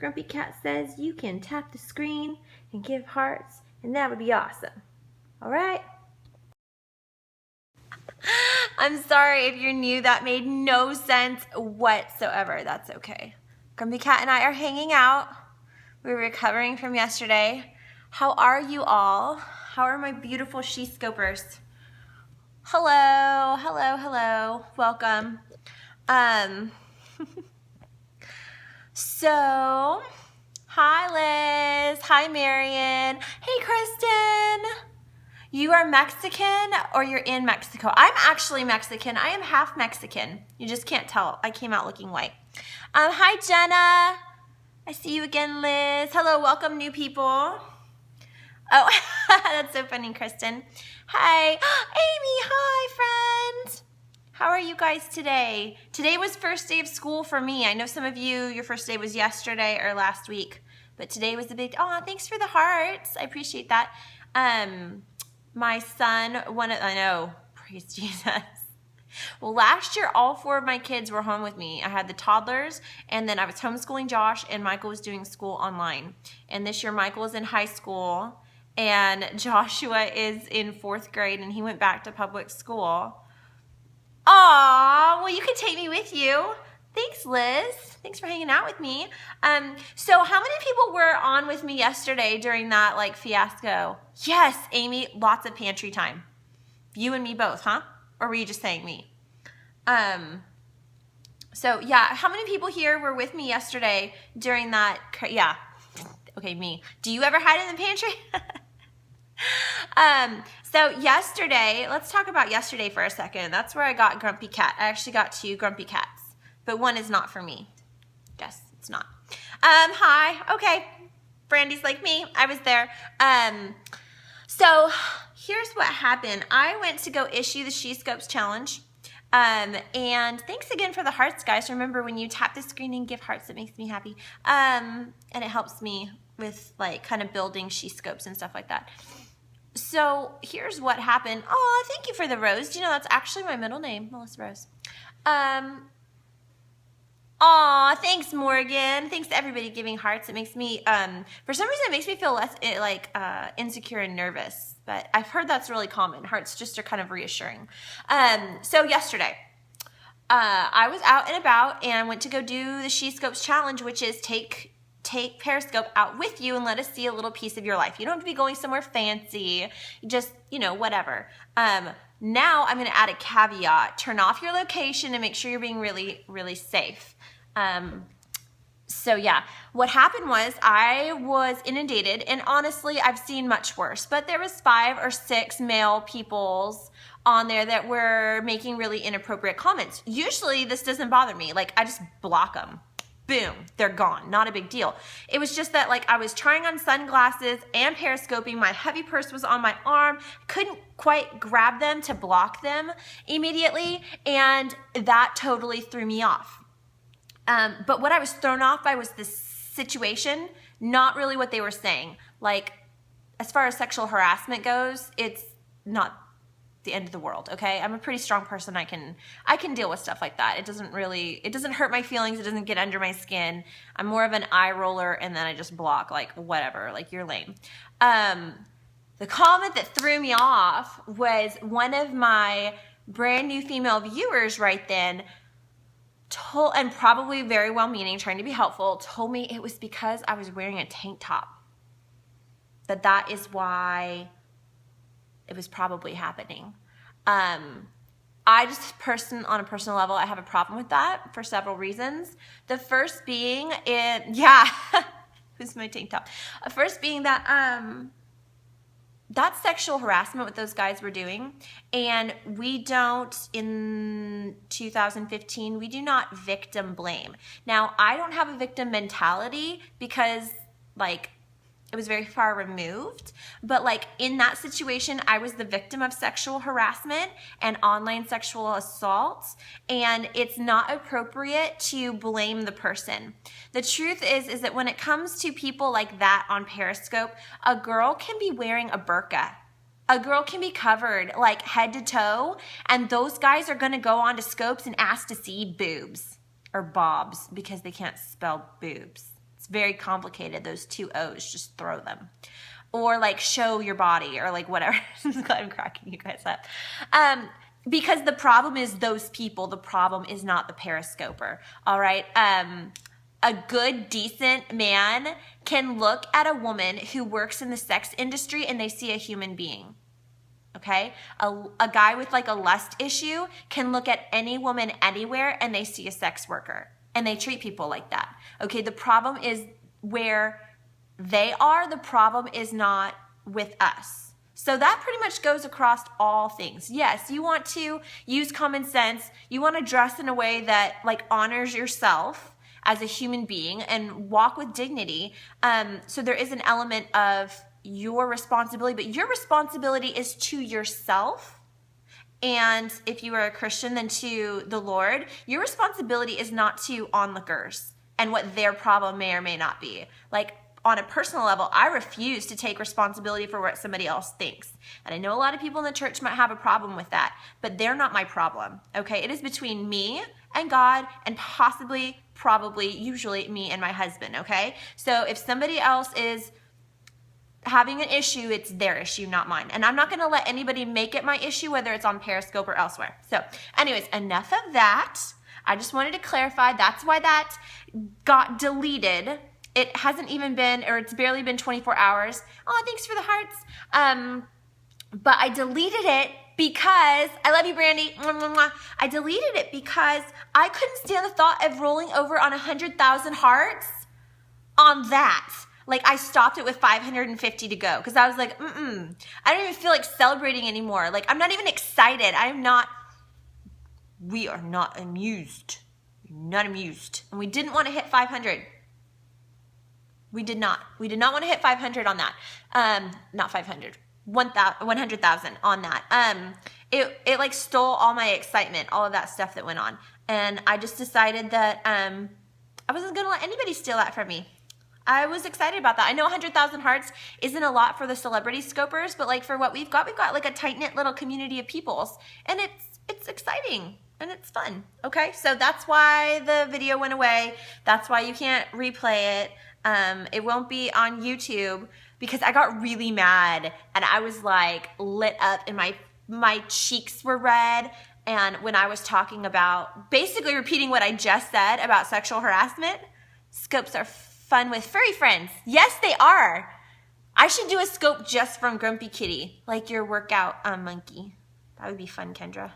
Grumpy Cat says you can tap the screen and give hearts, and that would be awesome. All right? I'm sorry if you're new. That made no sense whatsoever. That's okay. Grumpy Cat and I are hanging out. We're recovering from yesterday. How are you all? How are my beautiful Shescopers? Hello, hello, hello. Welcome. So, hi Liz. Hi Marion. Hey Kristen. You are Mexican or you're in Mexico? I'm actually Mexican. I am half Mexican. You just can't tell. I came out looking white. Hi Jenna. I see you again, Liz. Hello, welcome new people. Oh, that's so funny, Kristen. Hi, Amy. Hi, friend. How are you guys today? Today was first day of school for me. I know some of you, your first day was yesterday or last week, but today was the big, oh, thanks for the hearts. I appreciate that. My son, I know, praise Jesus. Well, last year, all 4 of my kids were home with me. I had the toddlers, and then I was homeschooling Josh, and Michael was doing school online. And this year, Michael is in high school, and Joshua is in 4th grade, and he went back to public school. Aw, well, you could take me with you. Thanks, Liz. Thanks for hanging out with me. So how many people were on with me yesterday during that, fiasco? Yes, Amy, lots of pantry time. You and me both, huh? Or were you just saying me? So, yeah, how many people here were with me yesterday during that? Yeah. Okay, me. Do you ever hide in the pantry? So yesterday, let's talk about yesterday for a second. That's where I got Grumpy Cat. I actually got 2 Grumpy Cats, but one is not for me. Yes, it's not. Hi. Okay. Brandy's like me. I was there. So here's what happened. I went to go issue the Shescopes challenge. And thanks again for the hearts, guys. Remember, when you tap the screen and give hearts, it makes me happy. And it helps me with kind of building Shescopes and stuff like that. So here's what happened. Oh, thank you for the rose. Do you know that's actually my middle name, Melissa Rose. Aw, thanks, Morgan. Thanks to everybody giving hearts. It makes me, for some reason, it makes me feel less insecure and nervous. But I've heard that's really common. Hearts just are kind of reassuring. So yesterday, I was out and about and went to go do the Shescopes challenge, which is take Periscope out with you and let us see a little piece of your life. You don't have to be going somewhere fancy. Just, whatever. Now I'm going to add a caveat. Turn off your location and make sure you're being really, really safe. So yeah, what happened was I was inundated, and honestly, I've seen much worse, but there was 5 or 6 male peoples on there that were making really inappropriate comments. Usually this doesn't bother me. I just block them. Boom, they're gone. Not a big deal. It was just that I was trying on sunglasses and periscoping. My heavy purse was on my arm. Couldn't quite grab them to block them immediately, and that totally threw me off. But what I was thrown off by was this situation, not really what they were saying. As far as sexual harassment goes, it's not the end of the world, okay? I'm a pretty strong person. I can deal with stuff like that. It doesn't hurt my feelings. It doesn't get under my skin. I'm more of an eye roller, and then I just block, whatever, you're lame. The comment that threw me off was one of my brand new female viewers right then and probably very well-meaning, trying to be helpful, told me it was because I was wearing a tank top. That is why it was probably happening. I just on a personal level, I have a problem with that for several reasons. The first being who's my tank top? First being that that's sexual harassment what those guys were doing, and we don't, in 2015, we do not victim blame. Now, I don't have a victim mentality because it was very far removed, but in that situation, I was the victim of sexual harassment and online sexual assault, and it's not appropriate to blame the person. The truth is that when it comes to people like that on Periscope, a girl can be wearing a burqa. A girl can be covered head to toe, and those guys are gonna go on to Scopes and ask to see boobs or bobs because they can't spell boobs. It's very complicated. Those two O's, just throw them. Or like show your body or like whatever. I'm cracking you guys up. Because the problem is those people. The problem is not the periscoper. All right. A good, decent man can look at a woman who works in the sex industry and they see a human being. Okay? A guy with like a lust issue can look at any woman anywhere and they see a sex worker. And they treat people like that. Okay? The problem is where they are. The problem is not with us. So that pretty much goes across all things. Yes, you want to use common sense. You want to dress in a way that like honors yourself as a human being and walk with dignity. So there is an element of your responsibility, but your responsibility is to yourself. And if you are a Christian, then to the Lord. Your responsibility is not to onlookers and what their problem may or may not be. Like on a personal level, I refuse to take responsibility for what somebody else thinks. And I know a lot of people in the church might have a problem with that, but they're not my problem. Okay, it is between me and God and possibly, probably, usually me and my husband. Okay, so if somebody else is having an issue, it's their issue, not mine. And I'm not going to let anybody make it my issue, whether it's on Periscope or elsewhere. So anyways, enough of that. I just wanted to clarify. That's why that got deleted. It hasn't even been, or it's barely been 24 hours. Oh, thanks for the hearts. But I deleted it because, I love you, Brandy. I deleted it because I couldn't stand the thought of rolling over on 100,000 hearts on that. Like I stopped it with 550 to go because I was like, I don't even feel like celebrating anymore. Like I'm not even excited. We are not amused. We're not amused. And we didn't want to hit 500. We did not. We did not want to hit 500 on that. Not 500. 100,000 on that. It like stole all my excitement, all of that stuff that went on. And I just decided that I wasn't going to let anybody steal that from me. I was excited about that. I know 100,000 hearts isn't a lot for the celebrity scopers, but like for what we've got like a tight-knit little community of peoples. And it's exciting and it's fun. Okay, so that's why the video went away. That's why you can't replay it. It won't be on YouTube because I got really mad and I was like lit up and my cheeks were red. And when I was talking about basically repeating what I just said about sexual harassment, scopes are fun with furry friends. Yes, they are. I should do a scope just from Grumpy Kitty, like your workout monkey. That would be fun, Kendra.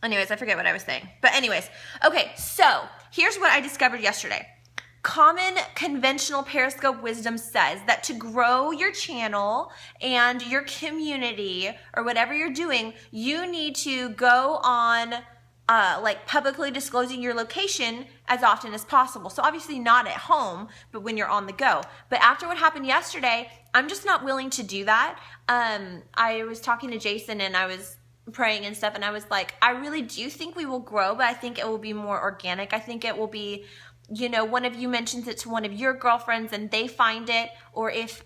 Anyways, I forget what I was saying. But anyways, okay, so here's what I discovered yesterday. Common conventional Periscope wisdom says that to grow your channel and your community or whatever you're doing, you need to go on like publicly disclosing your location as often as possible. So obviously not at home, but when you're on the go. But after what happened yesterday, I'm just not willing to do that. I was talking to Jason and I was praying and stuff and I was like, I really do think we will grow, but I think it will be more organic. I think it will be, you know, one of you mentions it to one of your girlfriends and they find it, or if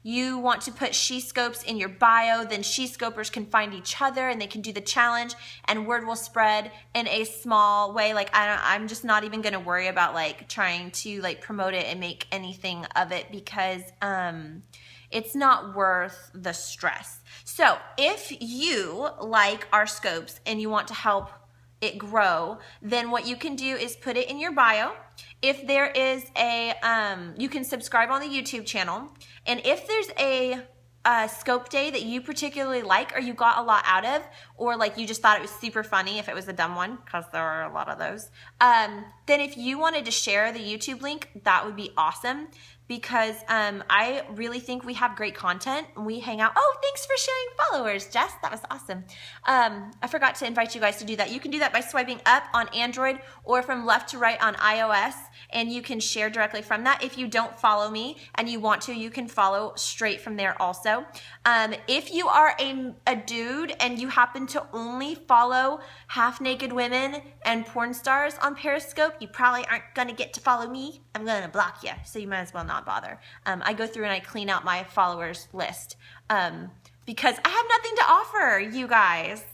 you want to put Shescopes in your bio, then Shescopers can find each other and they can do the challenge and word will spread in a small way. Like I'm just not even gonna worry about like trying to like promote it and make anything of it because it's not worth the stress. So if you like our scopes and you want to help it grow, then what you can do is put it in your bio. If there is a, you can subscribe on the YouTube channel. And if there's a scope day that you particularly like or you got a lot out of, or like you just thought it was super funny if it was a dumb one, because there are a lot of those, then if you wanted to share the YouTube link, that would be awesome. Because I really think we have great content and we hang out. Oh, thanks for sharing followers, Jess. That was awesome. I forgot to invite you guys to do that. You can do that by swiping up on Android or from left to right on iOS, and you can share directly from that. If you don't follow me and you want to, you can follow straight from there also. If you are a dude and you happen to only follow half-naked women and porn stars on Periscope, you probably aren't going to get to follow me. I'm going to block you, so you might as well not bother. I go through and I clean out my followers list because I have nothing to offer you guys.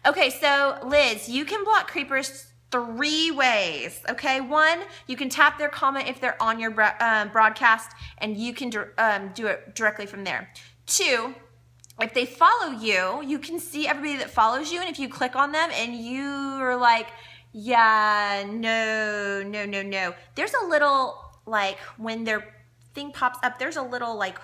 Okay, so Liz, you can block creepers 3 ways, okay? 1, you can tap their comment if they're on your broadcast, and you can do it directly from there. 2, if they follow you, you can see everybody that follows you, and if you click on them and you are like, yeah, no, there's a little, like, when their thing pops up, there's a little, like,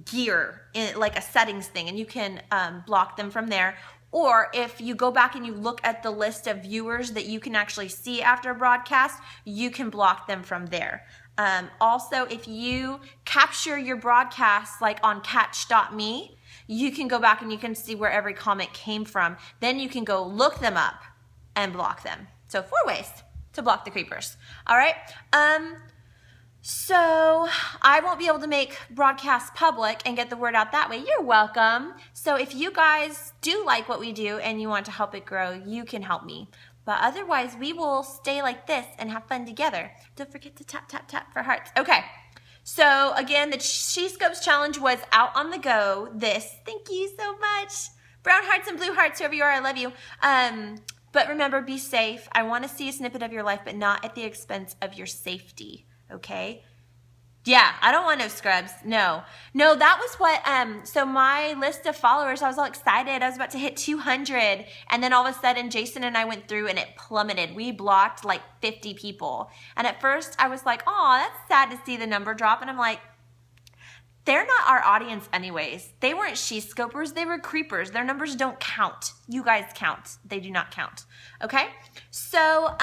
gear, in, like a settings thing, and you can block them from there. Or if you go back and you look at the list of viewers that you can actually see after a broadcast, you can block them from there. Also, if you capture your broadcast like on catch.me, you can go back and you can see where every comment came from. Then you can go look them up and block them. So 4 ways to block the creepers. All right. So I won't be able to make broadcasts public and get the word out that way. You're welcome. So if you guys do like what we do and you want to help it grow, you can help me. But otherwise, we will stay like this and have fun together. Don't forget to tap, tap, tap for hearts. Okay. So again, the Shescopes challenge was out on the go. Thank you so much. Brown hearts and blue hearts, whoever you are, I love you. But remember, be safe. I want to see a snippet of your life, but not at the expense of your safety. Okay? Yeah, I don't want no scrubs. No, that was what, so my list of followers, I was all excited. I was about to hit 200. And then all of a sudden, Jason and I went through and it plummeted. We blocked like 50 people. And at first I was like, oh, that's sad to see the number drop. And I'm like, they're not our audience anyways. They weren't Shescopers, they were creepers. Their numbers don't count. You guys count. They do not count. Okay? So,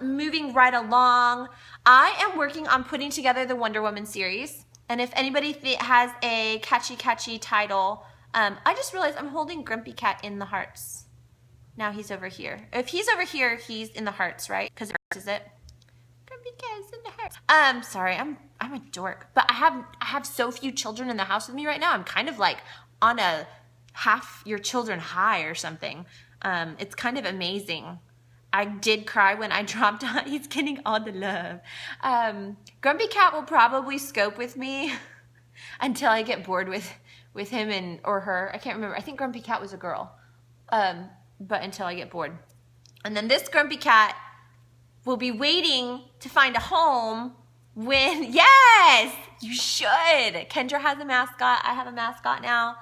moving right along, I am working on putting together the Wonder Woman series. And if anybody has a catchy title, I just realized I'm holding Grumpy Cat in the hearts. Now he's over here. If he's over here, he's in the hearts, right? Because is it? Grumpy Cat is in the hearts. Sorry, I'm a dork, but I have so few children in the house with me right now. I'm kind of like on a half your children high or something. It's kind of amazing. I did cry when I dropped on. He's getting all the love. Grumpy Cat will probably scope with me until I get bored with him or her. I can't remember. I think Grumpy Cat was a girl. But until I get bored. And then this Grumpy Cat will be waiting to find a home when, yes, you should. Kendra has a mascot. I have a mascot now.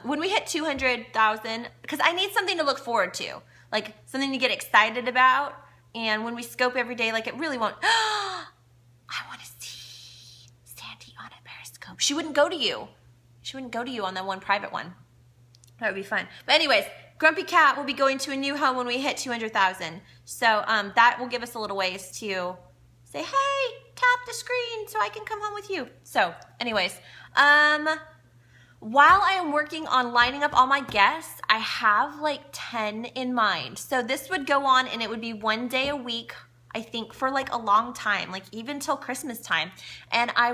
When we hit 200,000, because I need something to look forward to. Like something to get excited about. And when we scope every day, like it really won't. I want to see Sandy on a Periscope. She wouldn't go to you. She wouldn't go to you on that one private one. That would be fun. But anyways, Grumpy Cat will be going to a new home when we hit 200,000. So that will give us a little ways to say, hey, tap the screen so I can come home with you. So anyways, while I am working on lining up all my guests, I have like 10 in mind. So this would go on and it would be 1 day a week, I think, for like a long time, like even till Christmas time. And I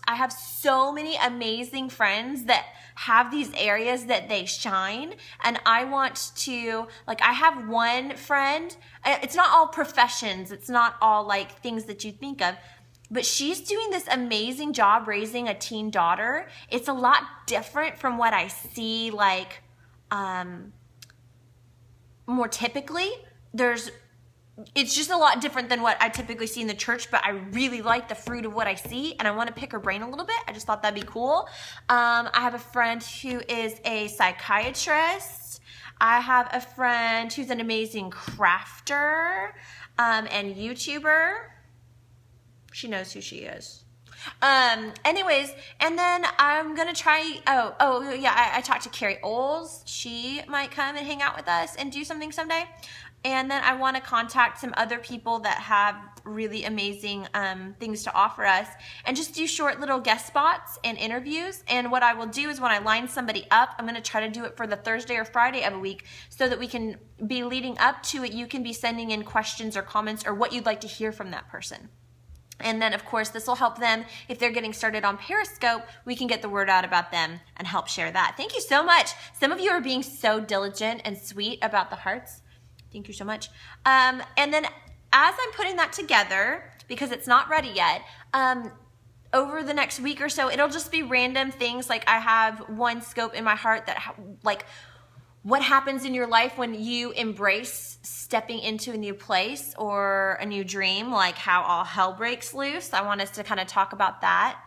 have so many amazing friends that have these areas that they shine. And I want to, like, I have one friend, it's not all professions, it's not all like things that you think of, but she's doing this amazing job raising a teen daughter. It's a lot different from what I see, like, more typically. It's just a lot different than what I typically see in the church, but I really like the fruit of what I see, and I want to pick her brain a little bit. I just thought that'd be cool. I have a friend who is a psychiatrist. I have a friend who's an amazing crafter and YouTuber. She knows who she is. Anyways, and then I'm gonna try, I talked to Carrie Oles. She might come and hang out with us and do something someday. And then I want to contact some other people that have really amazing things to offer us and just do short little guest spots and interviews. And what I will do is when I line somebody up, I'm going to try to do it for the Thursday or Friday of a week so that we can be leading up to it. You can be sending in questions or comments or what you'd like to hear from that person. And then, of course, this will help them. If they're getting started on Periscope, we can get the word out about them and help share that. Thank you so much. Some of you are being so diligent and sweet about the hearts. Thank you so much. And then as I'm putting that together, because it's not ready yet, over the next week or so, it'll just be random things. Like I have one scope in my heart that like what happens in your life when you embrace stepping into a new place or a new dream, like how all hell breaks loose. I want us to kind of talk about that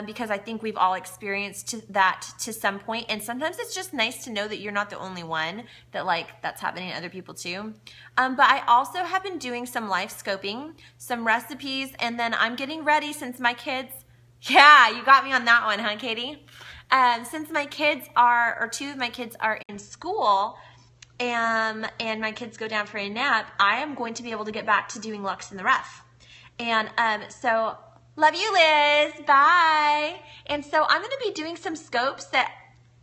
because I think we've all experienced that to some point, and sometimes it's just nice to know that you're not the only one, that like that's happening to other people too. But I also have been doing some life scoping, some recipes, and then I'm getting ready since my kids, yeah, you got me on that one, huh, Katie? Since my kids are, or two of my kids are in school, and my kids go down for a nap, I am going to be able to get back to doing Lux in the Rough. And so, love you, Liz. Bye. And so I'm going to be doing some scopes that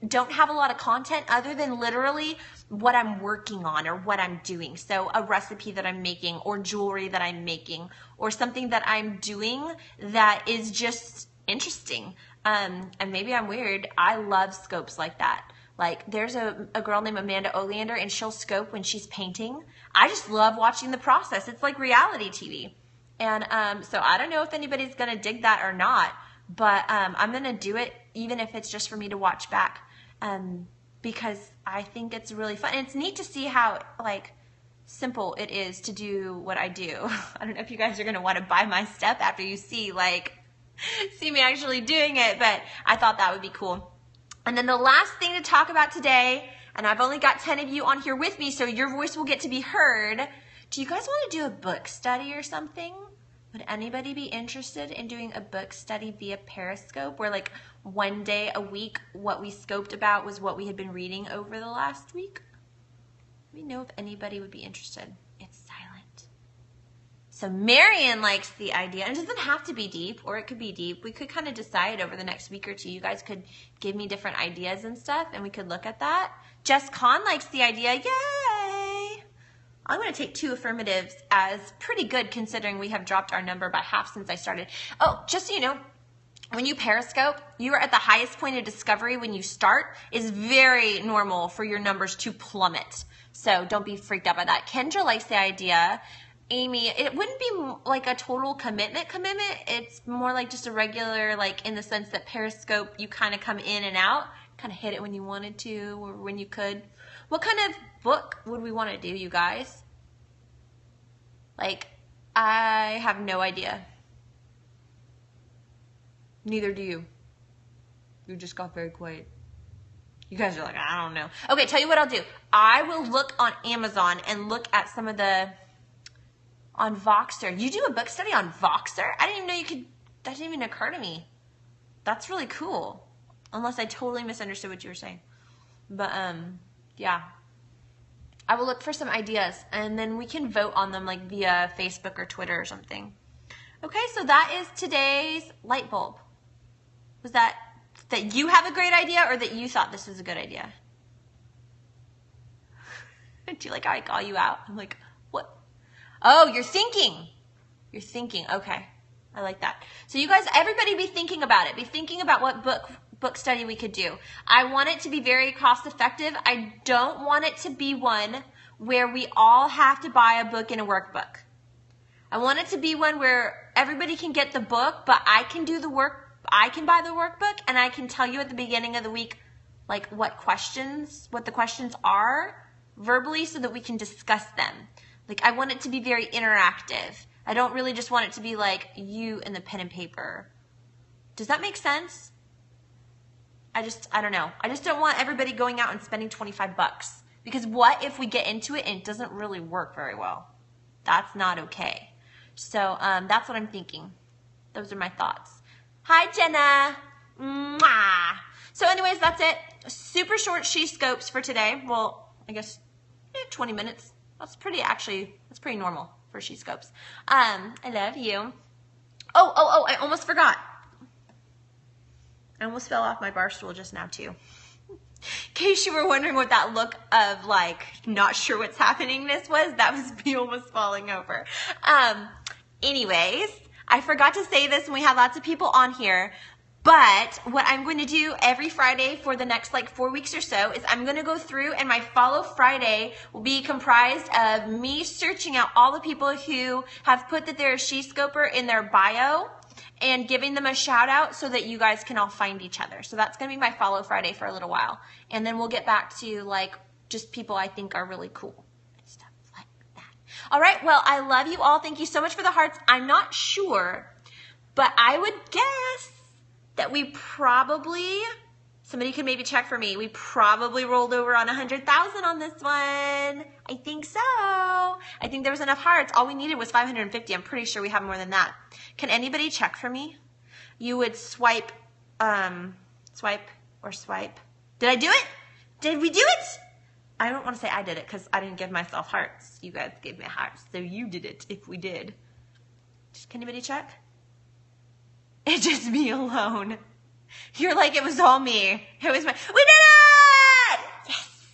don't have a lot of content other than literally what I'm working on or what I'm doing. So a recipe that I'm making, or jewelry that I'm making, or something that I'm doing that is just interesting. And maybe I'm weird. I love scopes like that. Like there's a girl named Amanda Oleander, and she'll scope when she's painting. I just love watching the process. It's like reality TV. And so I don't know if anybody's going to dig that or not, but I'm going to do it even if it's just for me to watch back, because I think it's really fun. And it's neat to see how like simple it is to do what I do. I don't know if you guys are going to want to buy my stuff after you see me actually doing it, but I thought that would be cool. And then the last thing to talk about today, and I've only got 10 of you on here with me, so your voice will get to be heard. Do you guys want to do a book study or something? Would anybody be interested in doing a book study via Periscope, where like one day a week what we scoped about was what we had been reading over the last week? Let me know if anybody would be interested. It's silent. So Marion likes the idea, and it doesn't have to be deep, or it could be deep. We could kind of decide over the next week or two. You guys could give me different ideas and stuff, and we could look at that. Jess Kahn likes the idea. Yay! I'm going to take 2 affirmatives as pretty good, considering we have dropped our number by half since I started. Oh, just so you know, when you Periscope, you are at the highest point of discovery when you start. It's very normal for your numbers to plummet. So don't be freaked out by that. Kendra likes the idea. Amy, it wouldn't be like a total commitment. It's more like just a regular, like in the sense that Periscope, you kind of come in and out, kind of hit it when you wanted to or when you could. What kind of book would we want to do, you guys? Like, I have no idea. Neither do you. You just got very quiet. You guys are like, I don't know. Okay, tell you what I'll do. I will look on Amazon and look at some of the, on Voxer. You do a book study on Voxer? I didn't even know you could, that didn't even occur to me. That's really cool. Unless I totally misunderstood what you were saying. But, yeah. I will look for some ideas, and then we can vote on them like via Facebook or Twitter or something. Okay, so that is today's light bulb. Was that you have a great idea, or that you thought this was a good idea? Do you like how I call you out? I'm like, what? Oh, you're thinking. You're thinking. Okay. I like that. So you guys, everybody be thinking about it. Be thinking about what book study we could do. I want it to be very cost effective. I don't want it to be one where we all have to buy a book and a workbook. I want it to be one where everybody can get the book, but I can do the work. I can buy the workbook, and I can tell you at the beginning of the week like what the questions are verbally, so that we can discuss them. Like, I want it to be very interactive. I don't really just want it to be like you and the pen and paper. Does that make sense? I don't know. I just don't want everybody going out and spending $25, because what if we get into it and it doesn't really work very well? That's not okay. So that's what I'm thinking. Those are my thoughts. Hi, Jenna. Mwah. So anyways, that's it. Super short Shescopes for today. Well, I guess 20 minutes. That's pretty normal for Shescopes. I love you. Oh, I almost forgot. I almost fell off my bar stool just now too. In case you were wondering what that look of like not sure what's happening this was, that was me almost falling over. Anyways, I forgot to say this when we had lots of people on here, but what I'm going to do every Friday for the next like 4 weeks or so is I'm going to go through, and my Follow Friday will be comprised of me searching out all the people who have put that they're a Shescoper in their bio and giving them a shout out so that you guys can all find each other. So that's going to be my Follow Friday for a little while. And then we'll get back to like just people I think are really cool and stuff like that. All right, well, I love you all. Thank you so much for the hearts. I'm not sure, but I would guess that we probably, somebody could maybe check for me, we probably rolled over on 100,000 on this one. I think so. I think there was enough hearts. All we needed was 550. I'm pretty sure we have more than that. Can anybody check for me? You would swipe. Did I do it? Did we do it? I don't want to say I did it because I didn't give myself hearts. You guys gave me hearts, so you did it if we did. Can anybody check? It's just me alone. You're like, it was all me. It was my, we did it! Yes!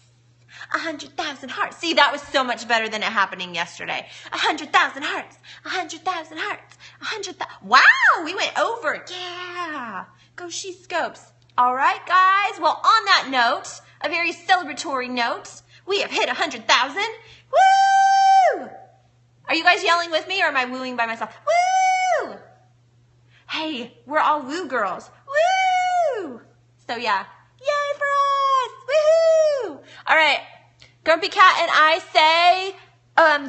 100,000 hearts. See, that was so much better than it happening yesterday. 100,000 hearts. 100,000 hearts. 100,000. Wow, we went over. Yeah. Go Shescopes. All right, guys. Well, on that note, a very celebratory note, we have hit 100,000. Woo! Are you guys yelling with me or am I wooing by myself? Woo! Hey, we're all woo girls. Woo! So yeah, yay for us! Woohoo! All right, Grumpy Cat and I say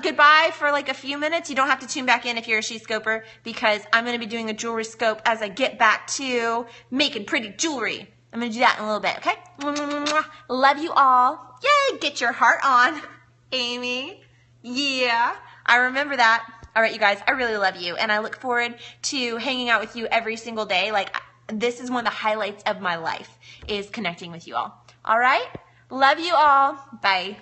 goodbye for like a few minutes. You don't have to tune back in if you're a Shescoper because I'm going to be doing a jewelry scope as I get back to making pretty jewelry. I'm going to do that in a little bit, okay? Love you all. Yay, get your heart on, Amy. Yeah, I remember that. All right, you guys, I really love you, and I look forward to hanging out with you every single day. Like, this is one of the highlights of my life, is connecting with you all. All right? Love you all. Bye.